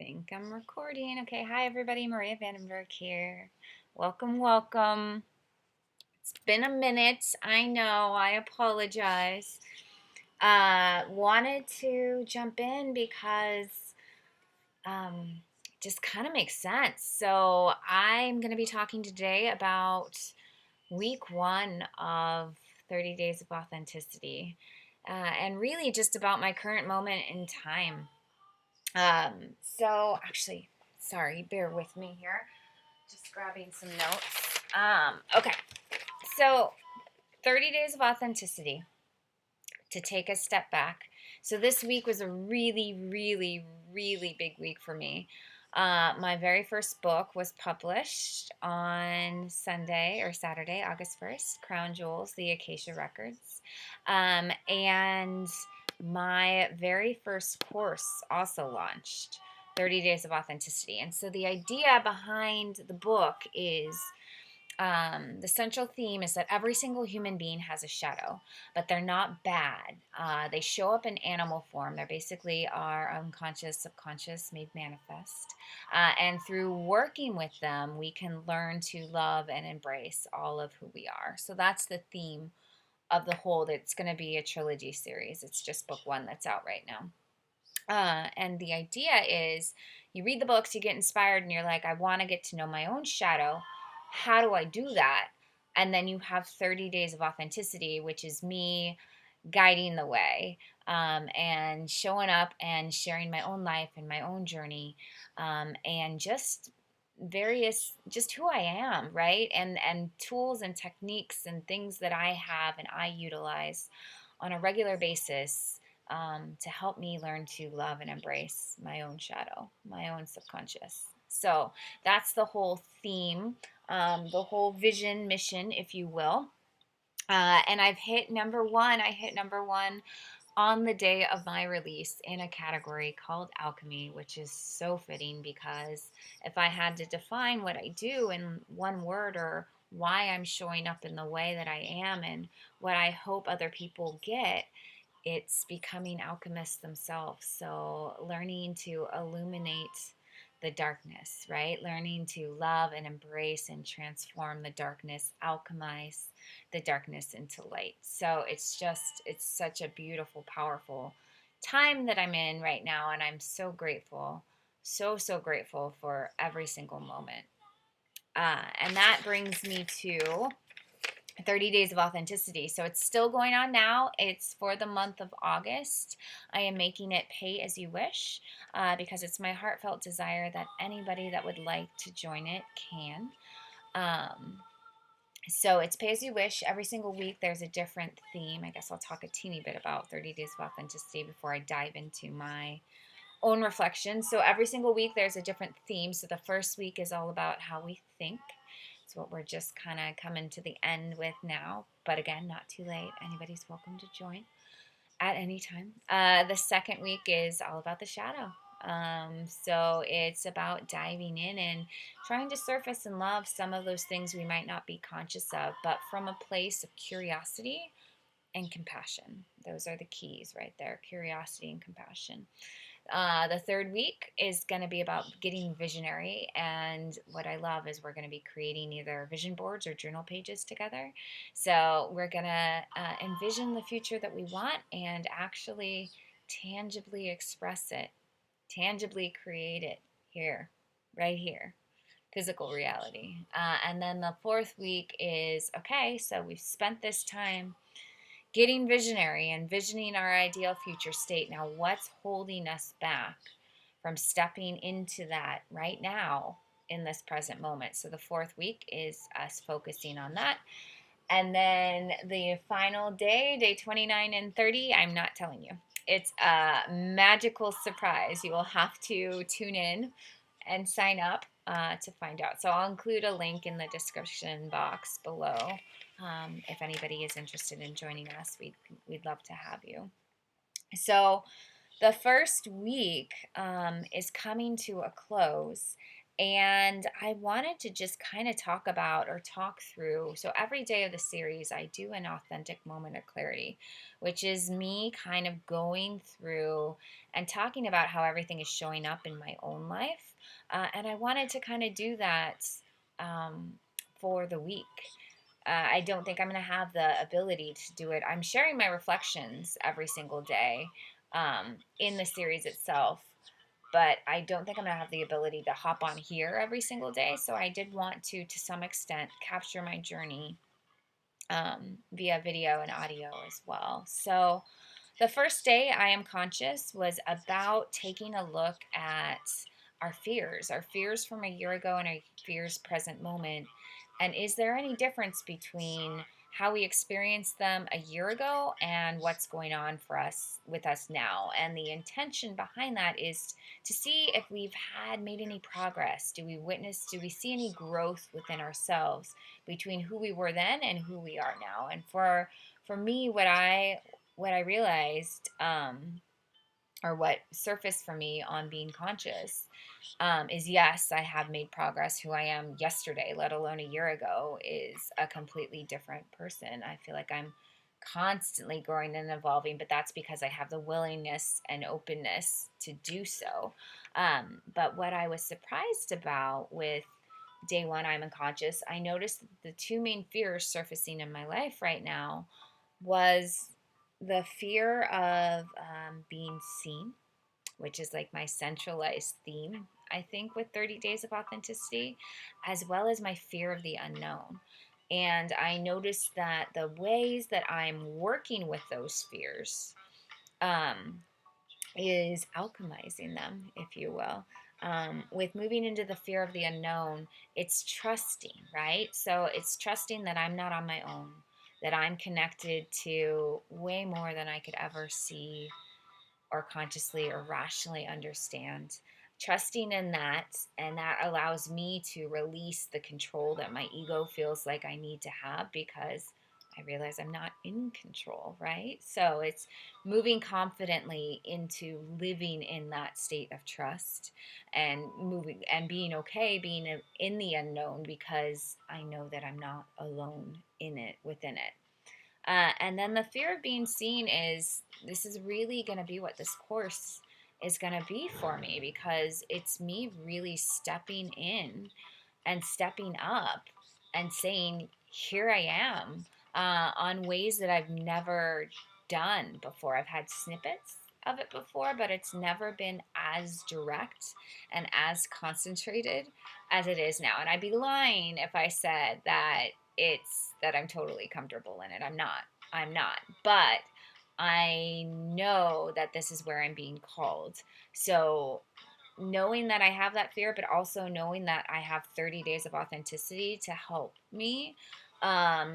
think I'm recording. Okay, hi everybody, Maria Vandenberg here. Welcome. It's been a minute. I know, I apologize. Wanted to jump in because it just kind of makes sense. So I'm going to be talking today about week one of 30 Days of Authenticity, and really just about my current moment in time. So actually, sorry, bear with me here. Just grabbing some notes. Okay. So 30 days of authenticity to take a step back. So this week was a really big week for me. My very first book was published on Sunday or Saturday, August 1st, Crown Jewels, the Acacia Records. And my very first course also launched, 30 Days of Authenticity. And so the idea behind the book is the central theme is that every single human being has a shadow, but they're not bad. They show up in animal form. They're basically our unconscious, subconscious made manifest. And through working with them, we can learn to love and embrace all of who we are. So that's the theme of the whole. It's going to be a trilogy series. It's just book one that's out right now. And the idea is you read the books, you get inspired, and you're like, I want to get to know my own shadow. How do I do that? And then you have 30 days of authenticity, which is me guiding the way, and showing up and sharing my own life and my own journey, and just who I am, right? And tools and techniques and things that I have and I utilize on a regular basis, to help me learn to love and embrace my own shadow, my own subconscious. So that's the whole theme, the whole vision, mission, if you will. And I've hit number one. I hit number one on the day of my release in a category called Alchemy, which is so fitting because if I had to define what I do in one word, or why I'm showing up in the way that I am and what I hope other people get, it's becoming alchemists themselves. So learning to illuminate the darkness, right? Learning to love and embrace and transform the darkness, alchemize the darkness into light. So it's such a beautiful, powerful time that I'm in right now. And I'm so grateful, so grateful for every single moment. And that brings me to 30 Days of Authenticity. So it's still going on now. It's for the month of August. I am making it pay as you wish, because it's my heartfelt desire that anybody that would like to join it can. Um, so it's pay as you wish. Every single week there's a different theme. I guess I'll talk a teeny bit about 30 Days of Authenticity before I dive into my own reflection. So every single week there's a different theme. So the first week is all about how we think. It's what we're just kind of coming to the end with now. But again, not too late. Anybody's welcome to join at any time. The second week is all about the shadow. So it's about diving in and trying to surface and love some of those things we might not be conscious of, but from a place of curiosity and compassion. Those are the keys right there, curiosity and compassion. The third week is going to be about getting visionary. And what I love is we're going to be creating either vision boards or journal pages together. So we're going to envision the future that we want and actually tangibly express it, tangibly create it here, right here. Physical reality. And then the fourth week is okay, so we've spent this time getting visionary and visioning our ideal future state. Now, what's holding us back from stepping into that right now in this present moment? So, the fourth week is us focusing on that. And then the final day, day 29 and 30, I'm not telling you. It's a magical surprise. You will have to tune in and sign up to find out. So I'll include a link in the description box below. If anybody is interested in joining us, we'd love to have you. So the first week is coming to a close, And I wanted to just kind of talk about or talk through. So every day of the series, I do an authentic moment of clarity, which is me kind of going through and talking about how everything is showing up in my own life. And I wanted to kind of do that um, for the week. I don't think I'm going to have the ability to do it. I'm sharing my reflections every single day in the series itself, but I don't think I'm going to have the ability to hop on here every single day. So I did want to some extent, capture my journey via video and audio as well. So the first day I am conscious was about taking a look at our fears from a year ago and our fears present moment. And is there any difference between how we experienced them a year ago and what's going on for us with us now? And the intention behind that is to see if we've had made any progress. Do we see any growth within ourselves between who we were then and who we are now? And for me, what I realized, or what surfaced for me on being conscious, is yes, I have made progress. Who I am yesterday, let alone a year ago, is a completely different person. I feel like I'm constantly growing and evolving, but that's because I have the willingness and openness to do so. But what I was surprised about with day one, I'm unconscious, I noticed the two main fears surfacing in my life right now was the fear of being seen, which is like my centralized theme, I think, with 30 Days of Authenticity, as well as my fear of the unknown. And I noticed that the ways that I'm working with those fears um, is alchemizing them, if you will. With moving into the fear of the unknown, it's trusting, right? So it's trusting that I'm not on my own, that I'm connected to way more than I could ever see or consciously or rationally understand. Trusting in that, and that allows me to release the control that my ego feels like I need to have because I realize I'm not in control, right? So it's moving confidently into living in that state of trust and moving and being okay being in the unknown because I know that I'm not alone in it, within it. And then the fear of being seen is this is really going to be what this course is going to be for me because it's me really stepping in and stepping up and saying, here I am, on ways that I've never done before. I've had snippets of it before, but it's never been as direct and as concentrated as it is now. And I'd be lying if I said that I'm totally comfortable in it. I'm not. I'm not. But I know that this is where I'm being called. So knowing that I have that fear, but also knowing that I have 30 days of authenticity to help me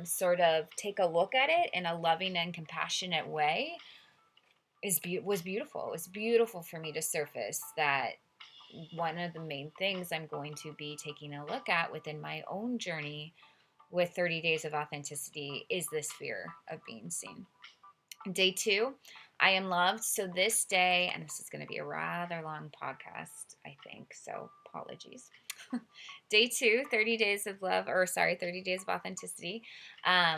sort of take a look at it in a loving and compassionate way was beautiful. It was beautiful for me to surface that one of the main things I'm going to be taking a look at within my own journey with 30 days of authenticity is this fear of being seen. Day two, I am loved. So this day, and this is going to be a rather long podcast, I think. So apologies. Day two, 30 days of love, or sorry, 30 days of authenticity. I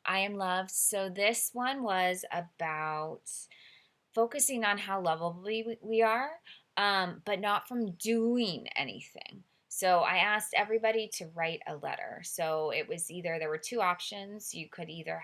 am loved. So this one was about focusing on how lovable we are, but not from doing anything. So I asked everybody to write a letter. So it was either, there were two options. You could either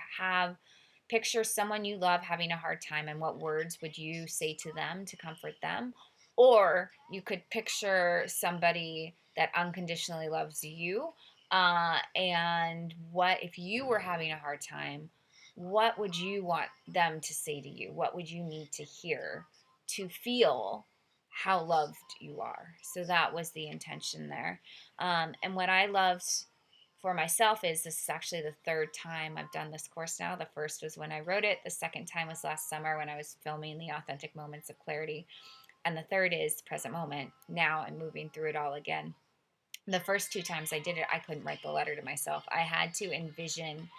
picture someone you love having a hard time and what words would you say to them to comfort them, or you could picture somebody that unconditionally loves you, and what if you were having a hard time, what would you want them to say to you? What would you need to hear to feel how loved you are? So that was the intention there. And what I loved for myself is this is actually the third time I've done this course now. The first was when I wrote it, the second time was last summer when I was filming the Authentic Moments of Clarity, and the third is present moment. Now I'm moving through it all again. The first two times I did it, I couldn't write the letter to myself. I had to envision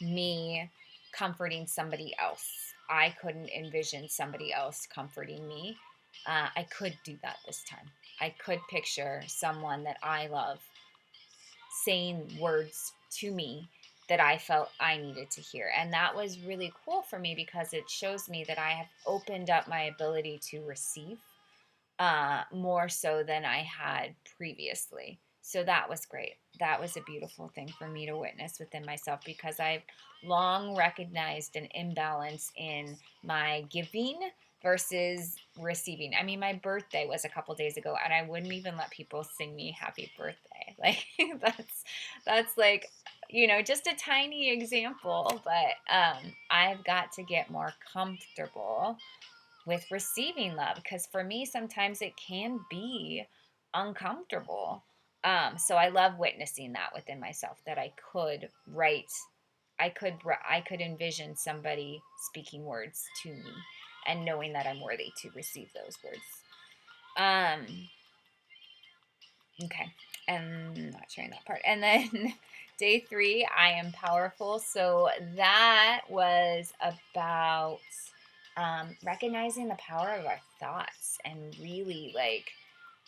me comforting somebody else. I couldn't envision somebody else comforting me. I could do that this time. I could picture someone that I love saying words to me that I felt I needed to hear. And that was really cool for me because it shows me that I have opened up my ability to receive more so than I had previously. So that was great. That was a beautiful thing for me to witness within myself because I've long recognized an imbalance in my giving versus receiving. I mean, my birthday was a couple days ago and I wouldn't even let people sing me happy birthday. Like that's like, just a tiny example, but I've got to get more comfortable with receiving love because for me sometimes it can be uncomfortable. So I love witnessing that within myself that I could write, I could envision somebody speaking words to me and knowing that I'm worthy to receive those words. um Okay. And not sharing that part. And then day 3, I am powerful. So that was about recognizing the power of our thoughts and really like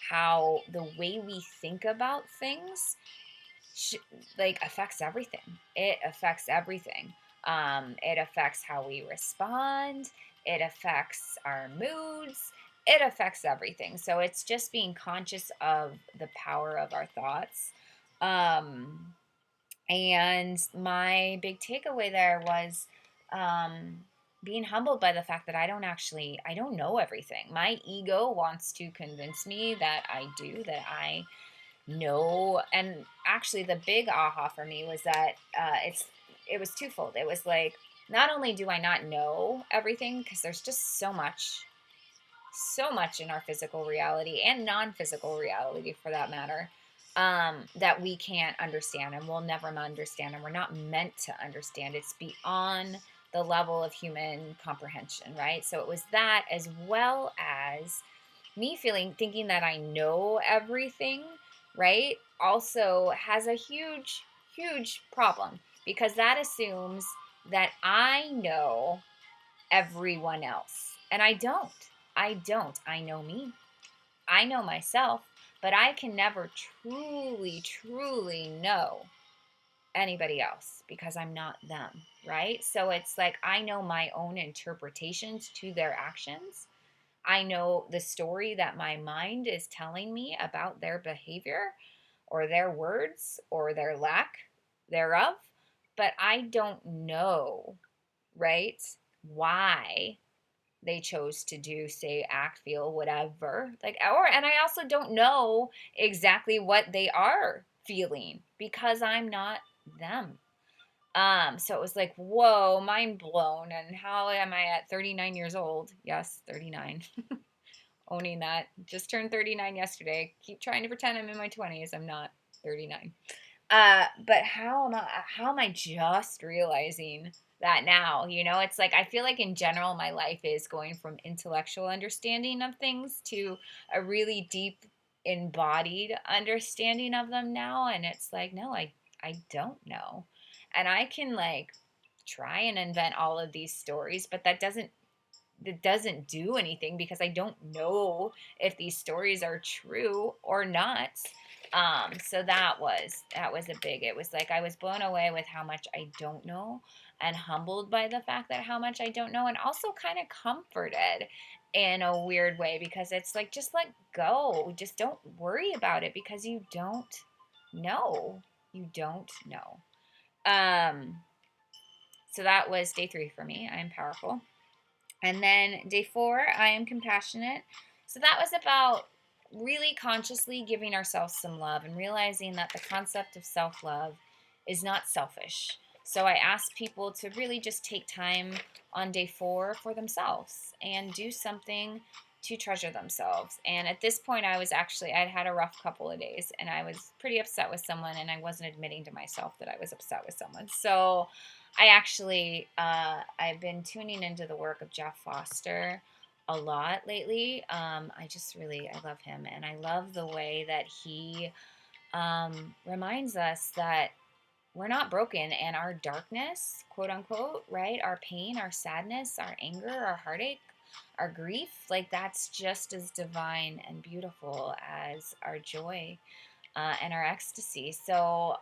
how the way we think about things sh- like affects everything. It affects everything. It affects how we respond. It affects our moods. It affects everything. So it's just being conscious of the power of our thoughts. Um, and my big takeaway there was um, being humbled by the fact that I don't know everything. My ego wants to convince me that I do, that I no, and actually, the big aha for me was that it was twofold. It was like not only do I not know everything because there's just so much in our physical reality and non-physical reality for that matter, that we can't understand and we'll never understand and we're not meant to understand. It's beyond the level of human comprehension, right? So it was that as well as me thinking that I know everything, right, also has a huge problem because that assumes that I know everyone else. And I don't. I don't. I know me. I know myself, but I can never truly know anybody else because I'm not them, right? So it's like I know my own interpretations to their actions. I know the story that my mind is telling me about their behavior or their words or their lack thereof, but I don't know, right? Why they chose to do, say, act, feel, whatever. Like, and I also don't know exactly what they are feeling because I'm not them. So it was like, whoa, mind blown. And how am I at 39 years old? Yes, 39. Owning that. Just turned 39 yesterday. Keep trying to pretend I'm in my 20s. I'm not 39. But how am I just realizing that now? It's like I feel like in general my life is going from intellectual understanding of things to a really deep embodied understanding of them now. And it's like, no, I don't know. And I can like try and invent all of these stories, but that doesn't do anything because I don't know if these stories are true or not. So that was a big. It was like I was blown away with how much I don't know, and humbled by the fact that how much I don't know, and also kind of comforted in a weird way because it's like just let go, just don't worry about it because you don't know, you don't know. Um, so that was day 3 for me. I am powerful. And then day 4, I am compassionate. So that was about really consciously giving ourselves some love and realizing that the concept of self love is not selfish. So I asked people to really just take time on day 4 for themselves and do something to treasure themselves. And at this point, I'd had a rough couple of days and I was pretty upset with someone, and I wasn't admitting to myself that I was upset with someone. So I've been tuning into the work of Jeff Foster a lot lately. I love him, and I love the way that he reminds us that we're not broken, and our darkness, quote unquote, right? Our pain, our sadness, our anger, our heartache. our grief, like that's just as divine and beautiful as our joy and our ecstasy. So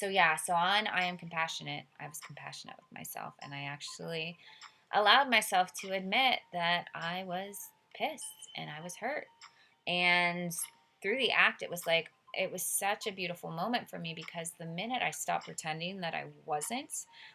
yeah, so on I am compassionate. I was compassionate with myself, and I actually allowed myself to admit that I was pissed and I was hurt. And through the act, it was such a beautiful moment for me, because the minute I stopped pretending that I wasn't,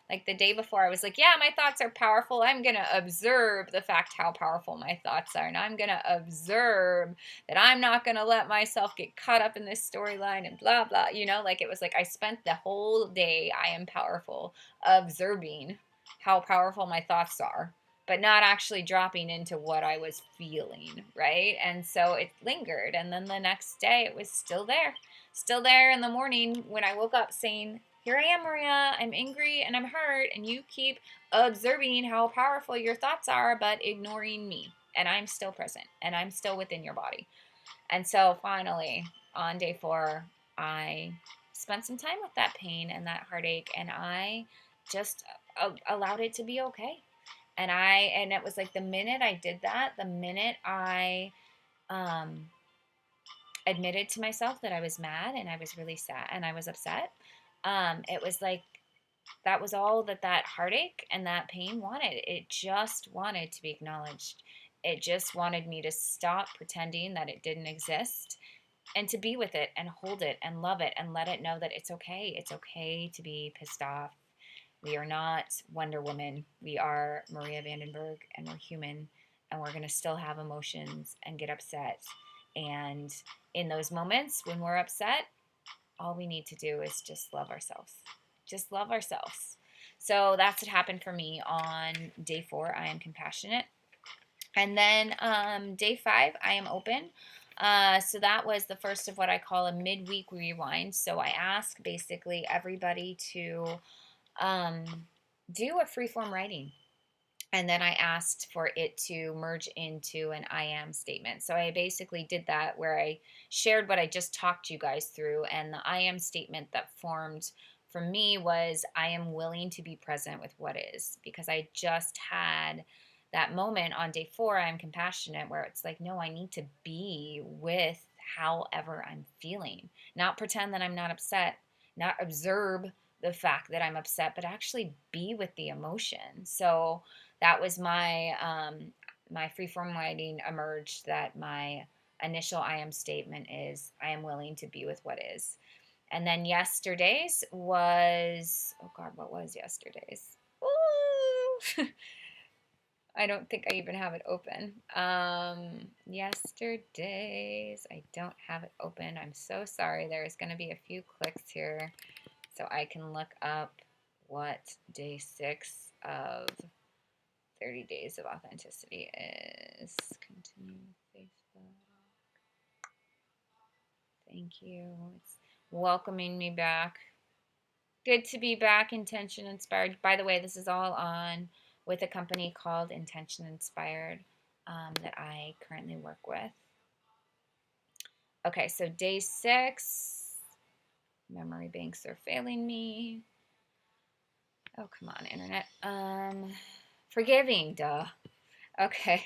like the day before, I was like, yeah, my thoughts are powerful. I'm going to observe the fact how powerful my thoughts are. And I'm going to observe that I'm not going to let myself get caught up in this storyline and blah, blah. Like it was like I spent the whole day, I am powerful, observing how powerful my thoughts are, but not actually dropping into what I was feeling, right? And so it lingered. And then the next day, it was still there in the morning when I woke up saying, here I am, Maria, I'm angry and I'm hurt. And you keep observing how powerful your thoughts are, but ignoring me. And I'm still present and I'm still within your body. And so finally, on day 4, I spent some time with that pain and that heartache, and I just allowed it to be okay. And it was like the minute I did that, the minute I um, admitted to myself that I was mad and I was really sad and I was upset, it was like that was all that heartache and that pain wanted. It just wanted to be acknowledged. It just wanted me to stop pretending that it didn't exist, and to be with it and hold it and love it and let it know that it's okay. It's okay to be pissed off. We are not Wonder Woman. We are Maria Vandenberg, and we're human, and we're going to still have emotions and get upset. And in those moments when we're upset, all we need to do is just love ourselves. Just love ourselves. So that's what happened for me on day 4. I am compassionate. And then day 5, I am open. So that was the first of what I call a midweek rewind. So I ask basically everybody to um, do a freeform writing. And then I asked for it to merge into an I am statement. So I basically did that, where I shared what I just talked you guys through. And the I am statement that formed for me was, I am willing to be present with what is, because I just had that moment on day 4, I'm compassionate, where it's like, no, I need to be with however I'm feeling, not pretend that I'm not upset, not observe the fact that I'm upset, but actually be with the emotion. So that was my freeform writing emerged that my initial I am statement is, I am willing to be with what is. And then yesterday's was, oh God, what was yesterday's? Ooh. I don't think I even have it open. Yesterday's, I don't have it open. I'm so sorry. There's going to be a few clicks here so I can look up what day 6 of 30 Days of Authenticity is. Continue Facebook. Thank you. It's welcoming me back. Good to be back. Intention Inspired. By the way, this is all on with a company called Intention Inspired that I currently work with. Okay, so day 6. Memory banks are failing me. Oh, come on, internet. Forgiving, duh. Okay.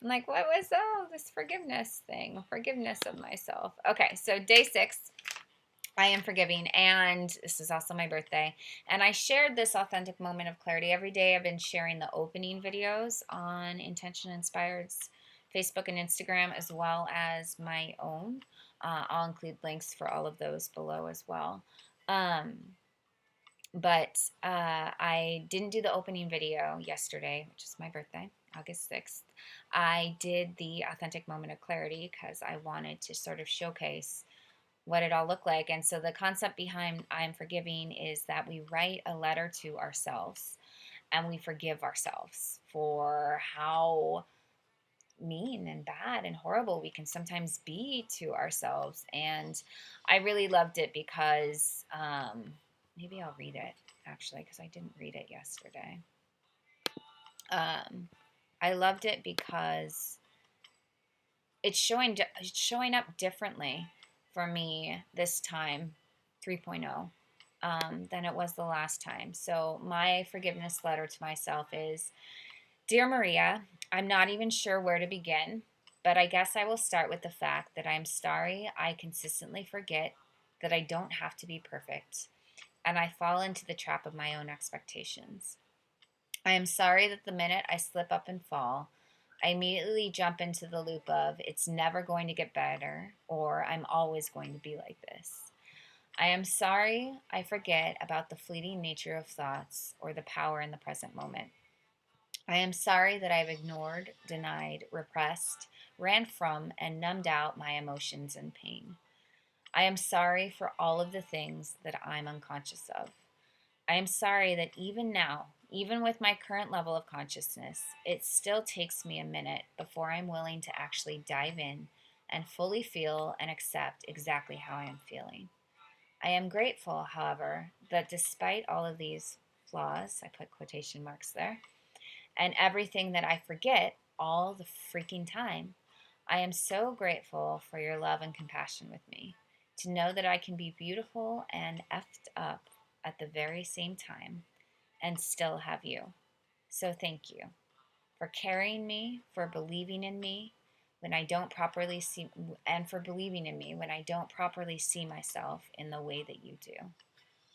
I'm like, what was this forgiveness thing? Forgiveness of myself. Okay, so day 6, I am forgiving, and this is also my birthday. And I shared this authentic moment of clarity. Every day I've been sharing the opening videos on Intention Inspired's Facebook and Instagram, as well as my own. I'll include links for all of those below as well. But I didn't do the opening video yesterday, which is my birthday, August 6th. I did the authentic moment of clarity because I wanted to sort of showcase what it all looked like. And so the concept behind I'm forgiving is that we write a letter to ourselves and we forgive ourselves for how mean and bad and horrible we can sometimes be to ourselves. And I really loved it because maybe I'll read it actually, because I didn't read it yesterday. I loved it because it's showing up differently for me this time, 3.0, than it was the last time. So my forgiveness letter to myself is, Dear Maria, I'm not even sure where to begin, but I guess I will start with the fact that I'm sorry I consistently forget that I don't have to be perfect, and I fall into the trap of my own expectations. I am sorry that the minute I slip up and fall, I immediately jump into the loop of it's never going to get better or I'm always going to be like this. I am sorry I forget about the fleeting nature of thoughts or the power in the present moment. I am sorry that I've ignored, denied, repressed, ran from, and numbed out my emotions and pain. I am sorry for all of the things that I'm unconscious of. I am sorry that even now, even with my current level of consciousness, it still takes me a minute before I'm willing to actually dive in and fully feel and accept exactly how I am feeling. I am grateful, however, that despite all of these flaws, I put quotation marks there, and everything that I forget all the freaking time, I am so grateful for your love and compassion with me. To know that I can be beautiful and effed up at the very same time and still have you. So thank you for carrying me, for believing in me when I don't properly see, and for believing in me when I don't properly see myself in the way that you do.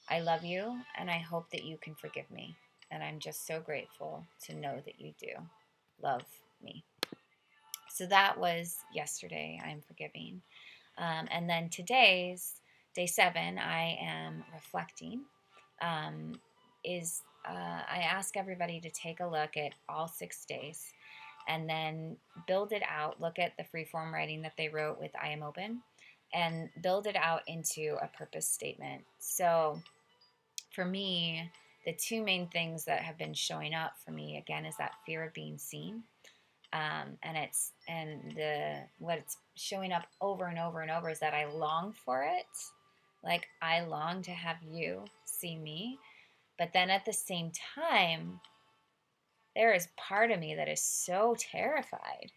I love you and I hope that you can forgive me. And I'm just so grateful to know that you do love me. So that was yesterday. I'm forgiving. And then today's day 7, I am reflecting. Um, I ask everybody to take a look at all 6 days and then build it out. Look at the freeform writing that they wrote with I am open and build it out into a purpose statement. So for me, the two main things that have been showing up for me again is that fear of being seen, and the what it's showing up over and over and over is that I long for it, like I long to have you see me, but then at the same time, there is part of me that is so terrified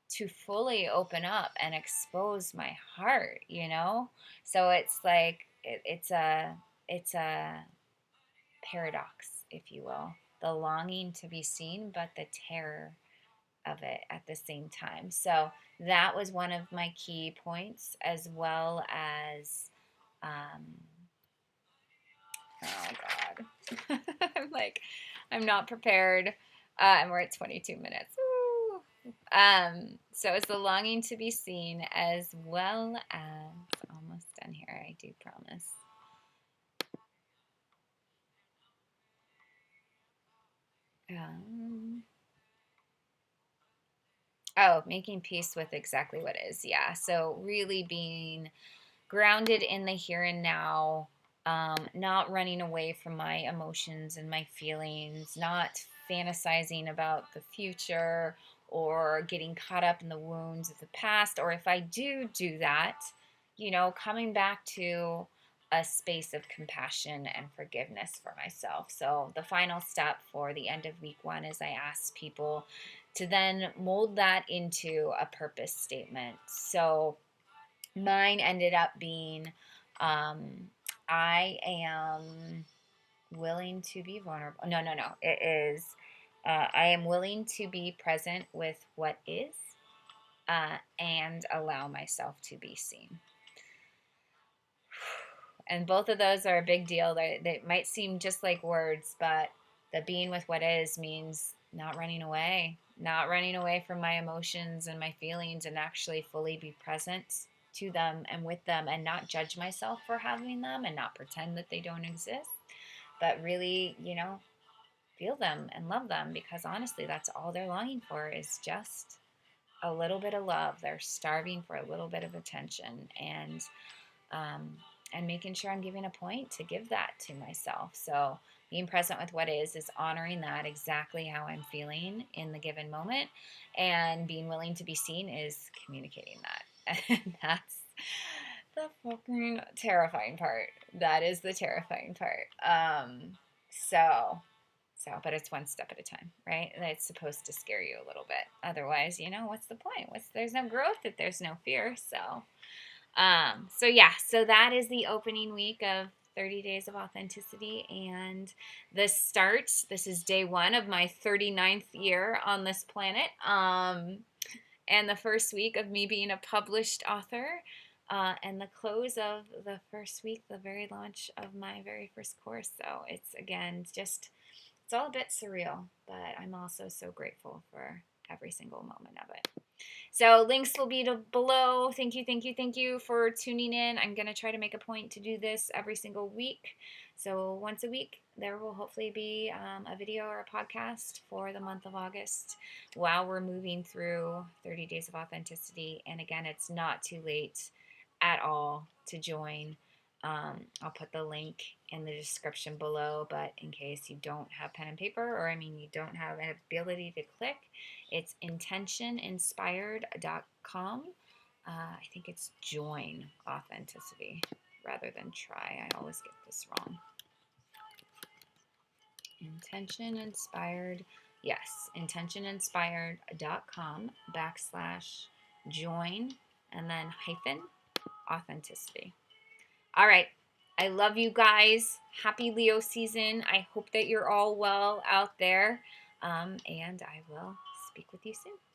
to fully open up and expose my heart, you know. So it's like it's a paradox, if you will, the longing to be seen, but the terror of it at the same time. So that was one of my key points, as well as, um, oh God, I'm like, I'm not prepared. And we're at 22 minutes. Woo. So it's the longing to be seen, as well as almost done here. I do promise. Um, Oh, making peace with exactly what is. Yeah. So really being grounded in the here and now, not running away from my emotions and my feelings, not fantasizing about the future or getting caught up in the wounds of the past. Or if I do that, coming back to a space of compassion and forgiveness for myself. So the final step for the end of week 1 is I ask people to then mold that into a purpose statement. So mine ended up being, I am willing to be vulnerable. No, no, no. It is, I am willing to be present with what is, and allow myself to be seen. And both of those are a big deal. They might seem just like words, but the being with what is means not running away from my emotions and my feelings, and actually fully be present to them and with them, and not judge myself for having them and not pretend that they don't exist, but really, feel them and love them, because honestly, that's all they're longing for is just a little bit of love. They're starving for a little bit of attention, um, and making sure I'm giving a point to give that to myself. So being present with what is honoring that exactly how I'm feeling in the given moment, and being willing to be seen is communicating that. And that's the fucking terrifying part. That is the terrifying part. But it's one step at a time, right? And it's supposed to scare you a little bit. Otherwise, what's the point? There's no growth if there's no fear. So yeah, so that is the opening week of 30 Days of Authenticity, and this is day one of my 39th year on this planet, and the first week of me being a published author, and the close of the first week, the very launch of my very first course. So it's, again, just, it's all a bit surreal, but I'm also so grateful for every single moment of it. So links will be below. Thank you, thank you, thank you for tuning in. I'm going to try to make a point to do this every single week. So once a week, there will hopefully be a video or a podcast for the month of August while we're moving through 30 Days of Authenticity. And again, it's not too late at all to join. I'll put the link in the description below, but in case you don't have pen and paper, or you don't have an ability to click, it's intentioninspired.com. I think it's join authenticity rather than try. I always get this wrong. Intention inspired. Yes, intentioninspired.com/join and then hyphen authenticity. All right. I love you guys. Happy Leo season. I hope that you're all well out there. And I will speak with you soon.